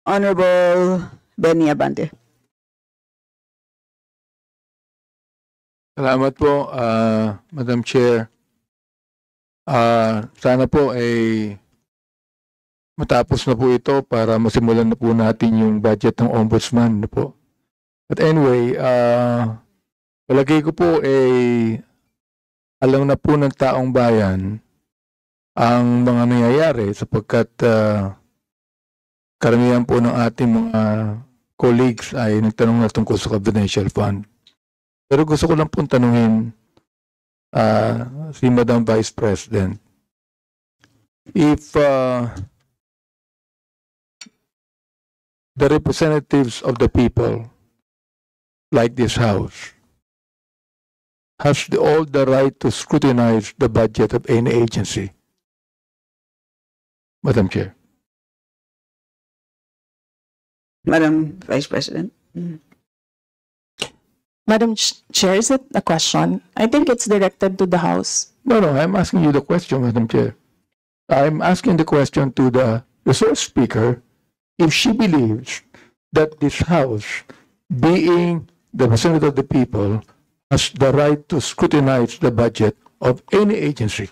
Honorable Benny Abante. Salamat po, Madam Chair. Sana po ay matapos na po ito para masimulan na po natin yung budget ng Ombudsman. Po. But anyway, palagay ko po ay alam na po ng taong bayan ang mga nangyayari sapagkat karamihan po ng ating mga colleagues ay nagtanong na tungkol sa confidential fund. Pero gusto ko lang pong tanungin si Madam Vice President, if the representatives of the people, like this House, has all the right to scrutinize the budget of any agency. Madam Chair. Madam Vice President. Madam Chair, is it a question? I think it's directed to the House. No, I'm asking you the question, Madam Chair. I'm asking the question to the resource speaker if she believes that this House, being the representative of the people, has the right to scrutinize the budget of any agency.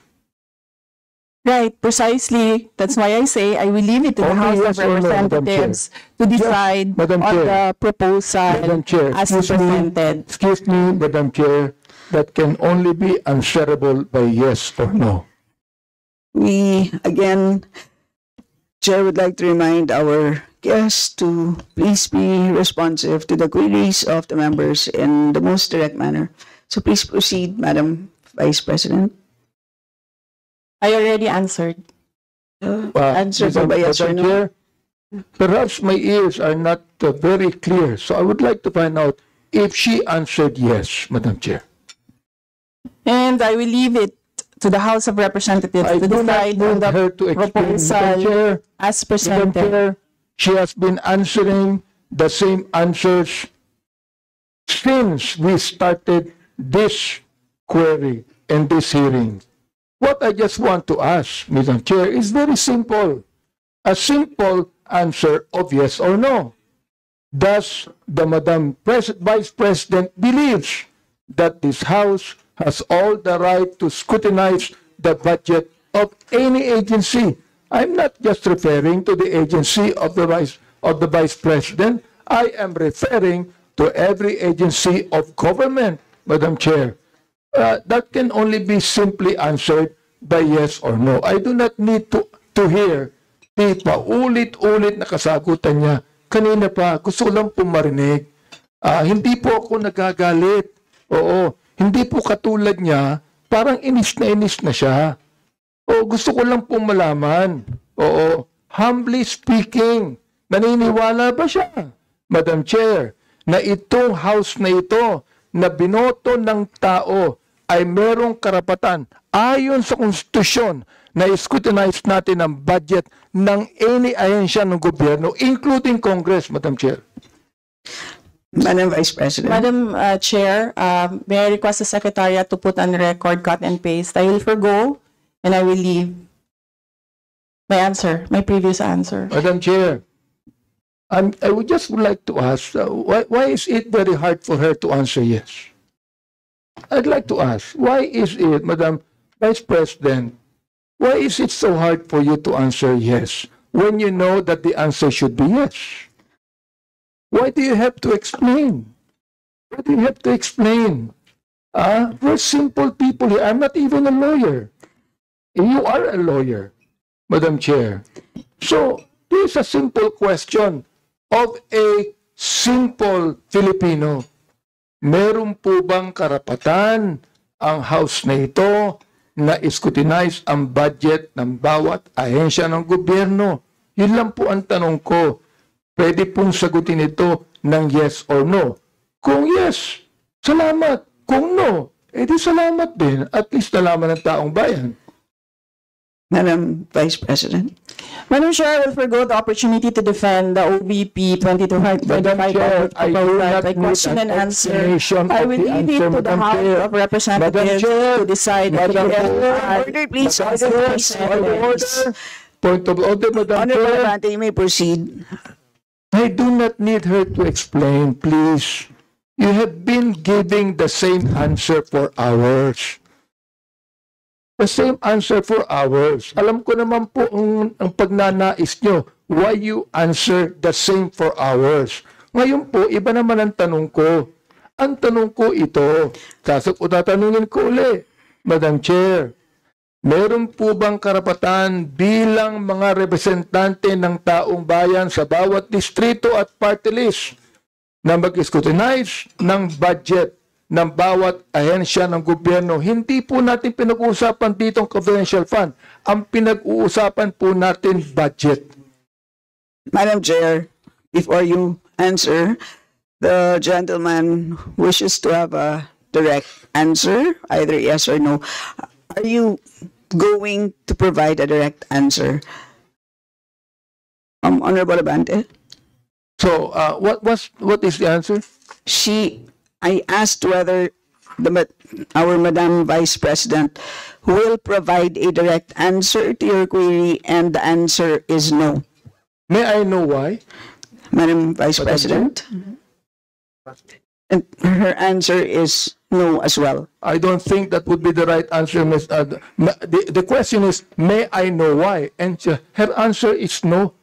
Right, precisely. That's why I say I will leave it to the Only House yes of or no, Madam Representatives to decide Madam on Chair. the proposal Madam Chair, as presented. excuse me, Madam Chair, that can only be answerable by yes or no. We, again, Chair would like to remind our guests to please be responsive to the queries of the members in the most direct manner. So please proceed, Madam Vice President. I already answered. Answer po ba yes or Madam no? Chair, perhaps my ears are not very clear, so I would like to find out if she answered yes, Madam Chair. And I will leave it to the House of Representatives I to do not decide on want the her to explain, Madam proposal Chair. as Madam presented. Chair, she has been answering the same answers since we started this query and this hearing. What I just want to ask, Madam Chair, is very simple. A simple answer of yes or no. Does the Vice President believes that this House has all the right to scrutinize the budget of any agency? I'm not just referring to the agency of the Vice President. I am referring to every agency of government, Madam Chair. That can only be simply answered by yes or no. I do not need to hear paulit-ulit na kasagutan niya. Kanina pa, gusto lang po marinig. Hindi po ako nagagalit. Oo, hindi po katulad niya, parang inis na siya. Oo, gusto ko lang po malaman. Oo, humbly speaking, naniniwala ba siya, Madam Chair, na itong House na ito, na binoto ng tao, ay merong karapatan ayon sa konstitusyon na scrutinize natin ang budget ng any ahensya ng gobyerno, including Congress, Madam Chair. Madam Vice President. Madam Chair, may I request the Secretariat to put on record, cut and paste. I will forgo and I will leave my answer, my previous answer. Madam Chair, I would just like to ask, why is it very hard for her to answer yes? I'd like to ask, why is it, Madam Vice President, why is it so hard for you to answer yes when you know that the answer should be yes? Why do you have to explain? Why do you have to explain? We're simple people here. I'm not even a lawyer. You are a lawyer, Madam Chair. So, this is a simple question of a simple Filipino. Meron po bang karapatan ang House na ito na scrutinize ang budget ng bawat ahensya ng gobyerno? Yun lang po ang tanong ko. Pwede pong sagutin ito ng yes or no. Kung yes, salamat. Kung no, edi salamat din. At least nalaman ng taong bayan. Madam Vice President. Madam Chair, I will forgo the opportunity to defend the OVP 2025 by question and answer. I will leave it to the House of Representatives to decide. Order, please. Point of order, Madam Honorable Chair. Abante, you may proceed. I do not need her to explain, please. You have been giving the same answer for hours. The same answer for hours. Alam ko naman po ang pagnanais nyo, why you answer the same for hours. Ngayon po, iba naman ang tanong ko. Ang tanong ko ito, tatanungin ko uli, Madam Chair, meron po bang karapatan bilang mga representante ng taong bayan sa bawat distrito at party list na mag-scrutinize ng budget ng bawat ahensya ng gobyerno? Hindi po natin pinag-uusapan dito ang confidential fund. Ang pinag-uusapan po natin budget. Madam Chair, before you answer, the gentleman wishes to have a direct answer, either yes or no. Are you going to provide a direct answer? Honorable Abante? So, what is the answer? I asked whether our Madam Vice President will provide a direct answer to your query, and the answer is no. May I know why? Madam Vice President? And her answer is no as well. I don't think that would be the right answer, Ms. The question is, may I know why? And her answer is no.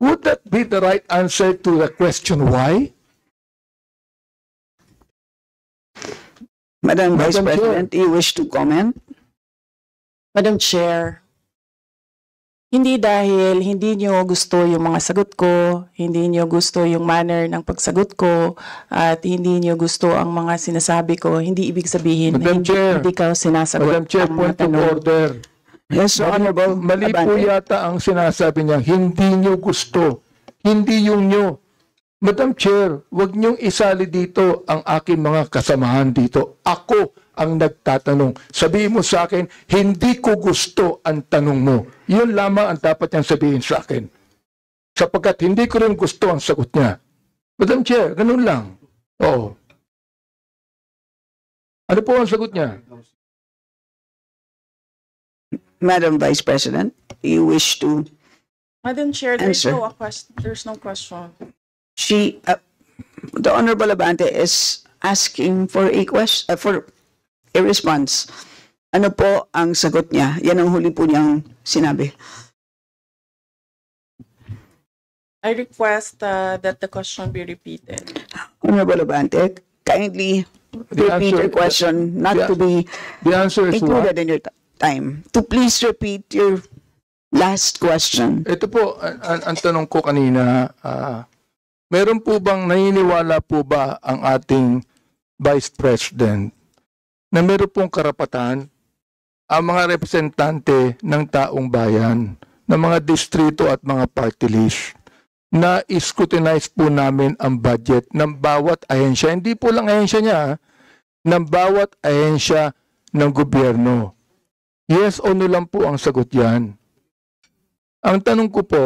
Would that be the right answer to the question why? Madam Vice President, you wish to comment? Madam Chair, hindi dahil hindi nyo gusto yung mga sagot ko, hindi nyo gusto yung manner ng pagsagot ko, at hindi nyo gusto ang mga sinasabi ko, hindi ibig sabihin na hindi ka sinasagot. Madam Chair, point of order. Yes, Honorable. Mali po yata ang sinasabi niya, hindi nyo gusto, hindi yung nyo. Madam Chair, wag niyong isali dito ang aking mga kasamahan dito. Ako ang nagtatanong. Sabihin mo sa akin, hindi ko gusto ang tanong mo. Yun lamang ang dapat niyang sabihin sa akin. Sapagkat hindi ko rin gusto ang sagot niya. Madam Chair, ganun lang. Oo. Ano po ang sagot niya? Madam Vice President, you wish to Madam Chair, answer? There's no question. The Honorable Abante is asking for a question, for a response. Ano po ang sagot niya? Yan ang huli po niyang sinabi. I request that the question be repeated. Honorable Abante, kindly repeat your question, not to be The answer is included in your time. To please repeat your last question. Ito po, ang tanong ko kanina, meron po bang naniniwala po ba ang ating Vice President na meron pong karapatan ang mga representante ng taong bayan, ng mga distrito at mga party list na scrutinize po namin ang budget ng bawat ahensya, hindi po lang ahensya niya, ng bawat ahensya ng gobyerno? Yes o no lang po ang sagot yan. Ang tanong ko po,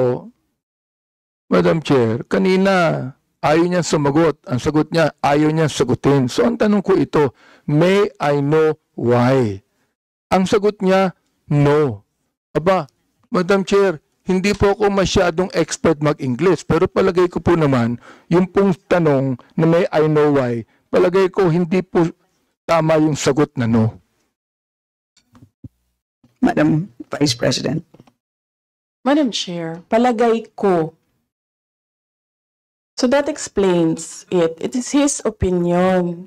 Madam Chair, kanina ayaw niya sumagot. Ang sagot niya, ayaw niya sagutin. So ang tanong ko ito, may I know why? Ang sagot niya, no. Aba, Madam Chair, hindi po ako masyadong expert mag-English, pero palagay ko po naman, yung pong tanong na may I know why, palagay ko hindi po tama yung sagot na no. Madam Vice President. Madam Chair, palagay ko. So that explains it. It is his opinion.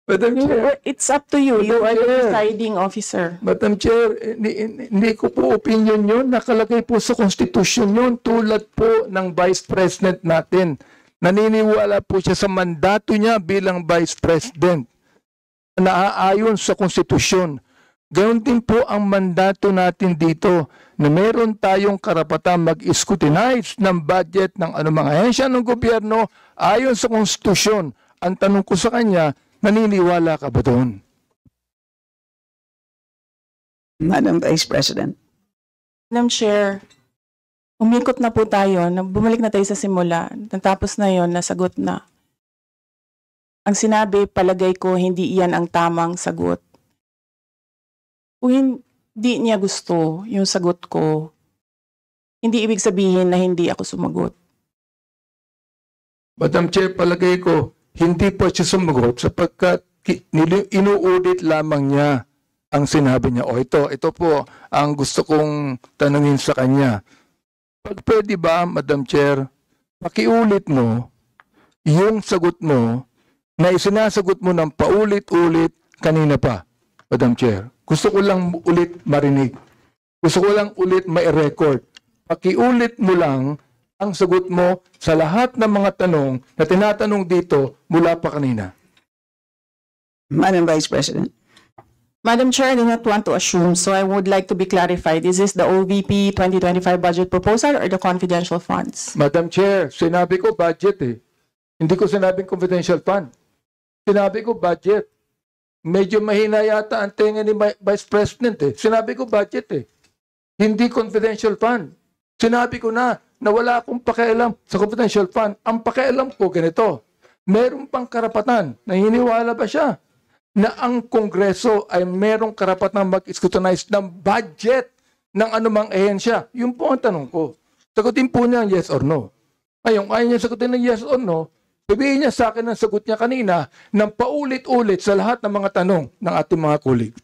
Madam Chair, It's up to you. You are the presiding officer. Madam Chair, hindi ko po opinion yun. Nakalagay po sa Constitution yun, tulad po ng Vice President natin. Naniniwala po siya sa mandato niya bilang Vice President. Naaayon sa Konstitusyon. Gayon din po ang mandato natin dito na meron tayong karapatan mag-scrutinize ng budget ng anumang ahensya ng gobyerno ayon sa Konstitusyon. Ang tanong ko sa kanya, naniniwala ka ba doon? Madam Vice President. Madam Chair, umikot na po tayo. Bumalik na tayo sa simula. Natapos na yon, nasagot na. Ang sinabi, palagay ko, hindi iyan ang tamang sagot. di niya gusto yung sagot ko, hindi ibig sabihin na hindi ako sumagot. Madam Chair, palagay ko, hindi pa siya sumagot sapagkat inuulit lamang niya ang sinabi niya. O ito po ang gusto kong tanungin sa kanya. Pag pwede ba, Madam Chair, pakiulit mo yung sagot mo na isinasagot mo ng paulit-ulit kanina pa, Madam Chair. Gusto ko lang ulit marinig. Gusto ko lang ulit ma-record. Pakiulit mo lang ang sagot mo sa lahat ng mga tanong na tinatanong dito mula pa kanina. Madam Vice President. Madam Chair, I do not want to assume, so I would like to be clarified. Is this the OVP 2025 budget proposal or the confidential funds? Madam Chair, sinabi ko budget eh. Hindi ko sinabing confidential fund. Sinabi ko budget. Medyo mahina yata ang tenga ni Vice President eh. Sinabi ko budget eh. Hindi confidential fund. Sinabi ko na wala akong pakialam sa confidential fund. Ang pakialam ko ganito. Meron pang karapatan. Naniniwala ba siya na ang Kongreso ay merong karapatan mag-scrutinize ng budget ng anumang ehensya? Yun po ang tanong ko. Sagutin po niya yes or no. Ngayon, ayaw niya sagutin ng yes or no, sabihin niya sa akin ang sagot niya kanina ng paulit-ulit sa lahat ng mga tanong ng ating mga colleague.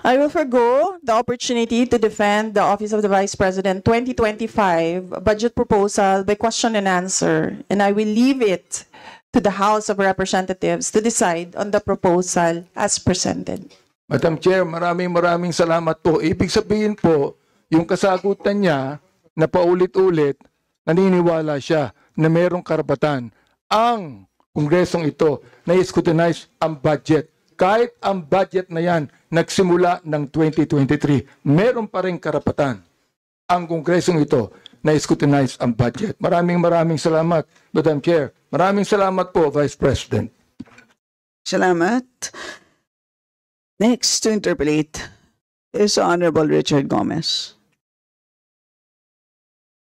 I will forgo the opportunity to defend the Office of the Vice President 2025 budget proposal by question and answer, and I will leave it to the House of Representatives to decide on the proposal as presented. Madam Chair, maraming salamat po. Ibig sabihin po, yung kasagutan niya na paulit-ulit, naniniwala siya na merong karapatan ang Kongresong ito na i-scrutinize ang budget. Kahit ang budget na yan nagsimula ng 2023, meron pa rin karapatan ang Kongresong ito na i-scrutinize ang budget. Maraming salamat, Madam Chair. Maraming salamat po, Vice President. Salamat. Next to interpolate is Honorable Richard Gomez.